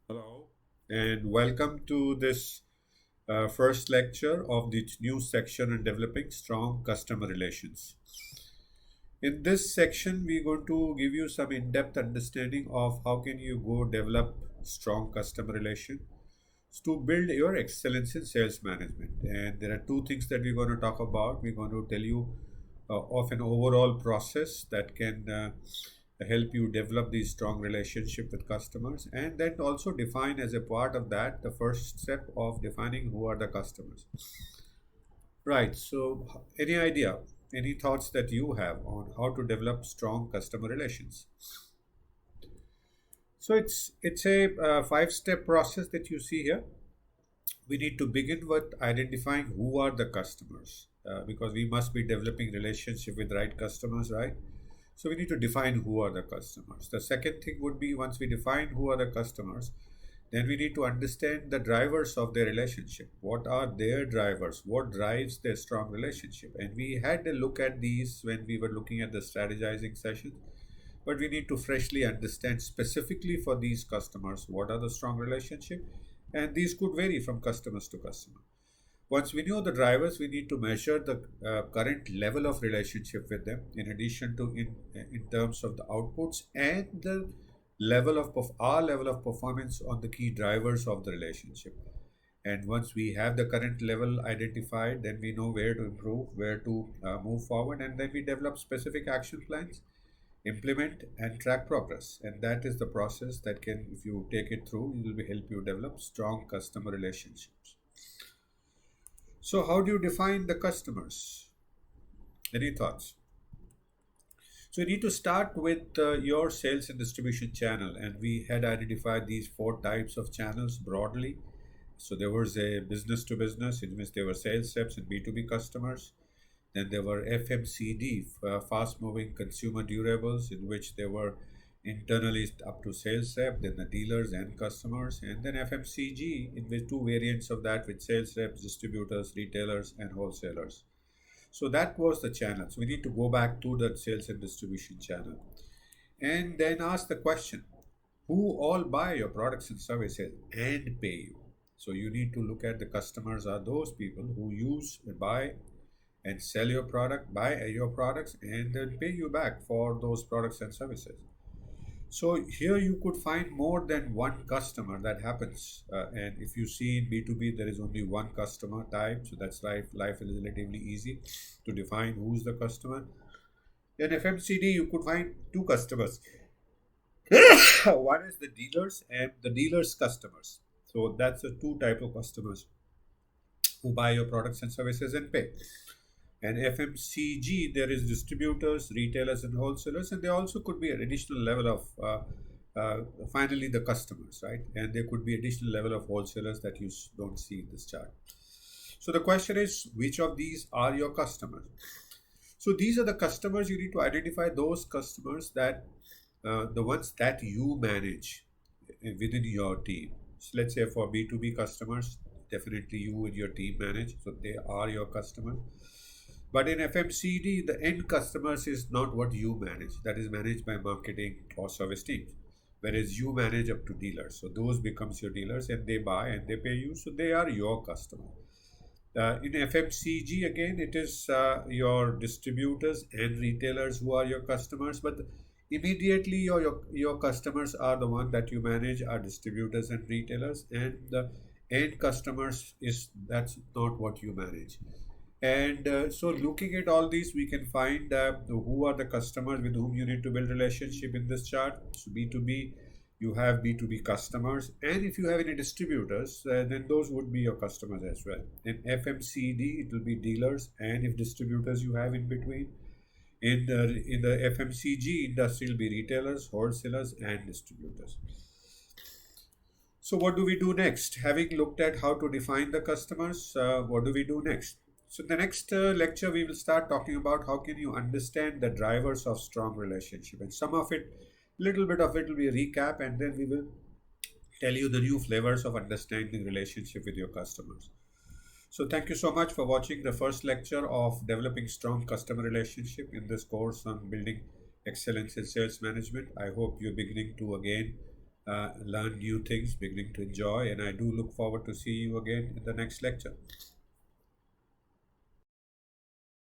Hello, and welcome to this first lecture of the new section on developing strong customer relations. In this section, we're going to give you some in-depth understanding of how can you go develop strong customer relation to build your excellence in sales management. And there are two things that we're going to talk about. We're going to tell you of an overall process that can help you develop these strong relationship with customers, and then also define as a part of that the first step of defining who are the customers. Right. So, any idea, any thoughts that you have on how to develop strong customer relations? So it's a five-step process that you see here. We need to begin with identifying who are the customers, because we must be developing relationship with right customers, right? So we need to define who are the customers. The second thing would be, once we define who are the customers, then we need to understand the drivers of their relationship. What are their drivers? What drives their strong relationship? And we had a look at these when we were looking at the strategizing sessions, but we need to freshly understand specifically for these customers what are the strong relationship, and these could vary from customers to customer. Once we know the drivers, we need to measure the current level of relationship with them, in addition to in terms of the outputs and the our level of performance on the key drivers of the relationship. And once we have the current level identified, then we know where to improve, where to move forward, and then we develop specific action plans, implement and track progress. And that is the process that can, if you take it through, it will help you develop strong customer relationships. So, how do you define the customers? Any thoughts? So, you need to start with your sales and distribution channel. And we had identified these four types of channels broadly. So, there was a business to business, it means there were sales reps and B2B customers. Then there were FMCD, fast moving consumer durables, in which there were internally up to sales rep, then the dealers and customers, and then FMCG, in which two variants of that with sales reps, distributors, retailers, and wholesalers. So that was the channel. So we need to go back to that sales and distribution channel and then ask the question, who all buy your products and services and pay you? So you need to look at the customers are those people who use, buy, and sell your product, buy your products, and then pay you back for those products and services. So here you could find more than one customer that happens. And if you see in B2B, there is only one customer type. So that's life is relatively easy to define who's the customer. In FMCD, you could find two customers. One is the dealers and the dealers' customers. So that's the two type of customers who buy your products and services and pay. And FMCG, there is distributors, retailers, and wholesalers, and there also could be an additional level of finally the customers, right? And there could be additional level of wholesalers that you don't see in this chart. So the question is, which of these are your customers? So these are the customers. You need to identify those customers that the ones that you manage within your team. So let's say for B2B customers, definitely you and your team manage, so they are your customers. But in FMCD, the end customers is not what you manage. That is managed by marketing or service teams. Whereas you manage up to dealers. So those becomes your dealers and they buy and they pay you. So they are your customer. In FMCG, again, it is your distributors and retailers who are your customers. But immediately your customers are the one that you manage are distributors and retailers. And the end customers is that's not what you manage. And so looking at all these, we can find who are the customers with whom you need to build relationship in this chart. So B2B, you have B2B customers. And if you have any distributors, then those would be your customers as well. In FMCD, it will be dealers. And if distributors you have in between, in the FMCG industry will be retailers, wholesalers, and distributors. So what do we do next? Having looked at how to define the customers, what do we do next? So the next lecture we will start talking about how can you understand the drivers of strong relationship, and some of it, little bit of it will be a recap, and then we will tell you the new flavors of understanding relationship with your customers. So thank you so much for watching the first lecture of developing strong customer relationship in this course on building excellence in sales management. I hope you're beginning to again learn new things, beginning to enjoy, and I do look forward to see you again in the next lecture.